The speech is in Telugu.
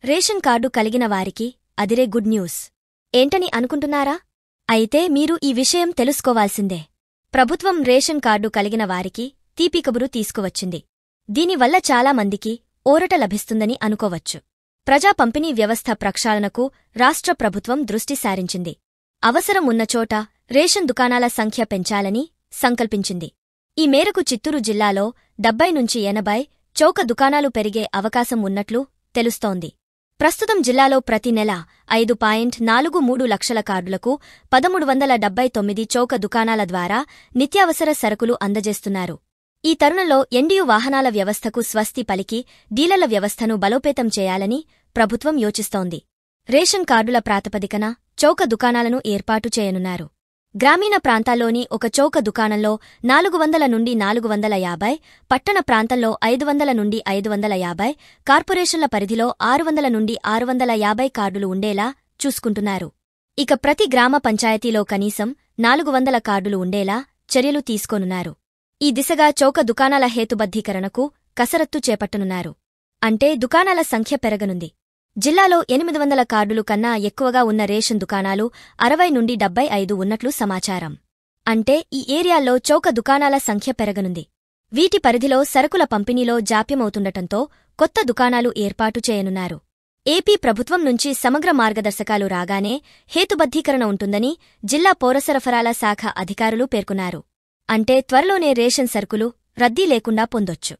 రేషన్ కార్డు కలిగిన వారికి అదిరే గుడ్ న్యూస్. ఏంటని అనుకుంటున్నారా? అయితే మీరు ఈ విషయం తెలుసుకోవాల్సిందే. ప్రభుత్వం రేషన్ కార్డు కలిగిన వారికి తీపి కబురు తీసుకువచ్చింది. దీనివల్ల చాలా మందికి ఊరట లభిస్తుందని అనుకోవచ్చు. ప్రజా పంపిణీ వ్యవస్థ ప్రక్షాళనకు రాష్ట్ర ప్రభుత్వం దృష్టి సారించింది. అవసరం ఉన్నచోట రేషన్ దుకాణాల సంఖ్య పెంచాలని సంకల్పించింది. ఈ మేరకు చిత్తూరు జిల్లాలో 70 నుంచి 80 చౌక దుకాణాలు పెరిగే అవకాశం ఉన్నట్లు తెలుస్తోంది. ప్రస్తుతం జిల్లాలో ప్రతి నెల 5.43 లక్షల కార్డులకు 1379 చౌక దుకాణాల ద్వారా నిత్యావసర సరుకులు అందజేస్తున్నారు. ఈ తరుణంలో ఎన్డీయూ వాహనాల వ్యవస్థకు స్వస్తి పలికి డీలర్ల వ్యవస్థను బలోపేతం చేయాలని ప్రభుత్వం యోచిస్తోంది. రేషన్ కార్డుల ప్రాతిపదికన చౌక దుకాణాలను ఏర్పాటు చేయనున్నారు. గ్రామీణ ప్రాంతాల్లోని ఒక చౌక దుకాణంలో 400 నుండి 450, పట్టణ ప్రాంతంలో 500 నుండి 550, కార్పొరేషన్ల పరిధిలో 600 నుండి 650 కార్డులు ఉండేలా చూసుకుంటున్నారు. ఇక ప్రతి గ్రామ పంచాయతీలో కనీసం 400 కార్డులు ఉండేలా చర్యలు తీసుకోనున్నారు. ఈ దిశగా చౌక దుకాణాల హేతుబద్ధీకరణకు కసరత్తు చేపట్టనున్నారు. అంటే దుకాణాల సంఖ్య పెరగనుంది. జిల్లాలో 800 కార్డులు కన్నా ఎక్కువగా ఉన్న రేషన్ దుకాణాలు 60 నుండి 75 ఉన్నట్లు సమాచారం. అంటే ఈ ఏరియాల్లో చౌక దుకాణాల సంఖ్య పెరగనుంది. వీటి పరిధిలో సరుకుల పంపిణీలో జాప్యమవుతుండటంతో కొత్త దుకాణాలు ఏర్పాటు చేయనున్నారు. ఏపీ ప్రభుత్వం నుంచి సమగ్ర మార్గదర్శకాలు రాగానే హేతుబద్ధీకరణ ఉంటుందని జిల్లా పౌరసరఫరాల శాఖ అధికారులు పేర్కొన్నారు. అంటే త్వరలోనే రేషన్ సరుకులు రద్దీ లేకుండా పొందొచ్చు.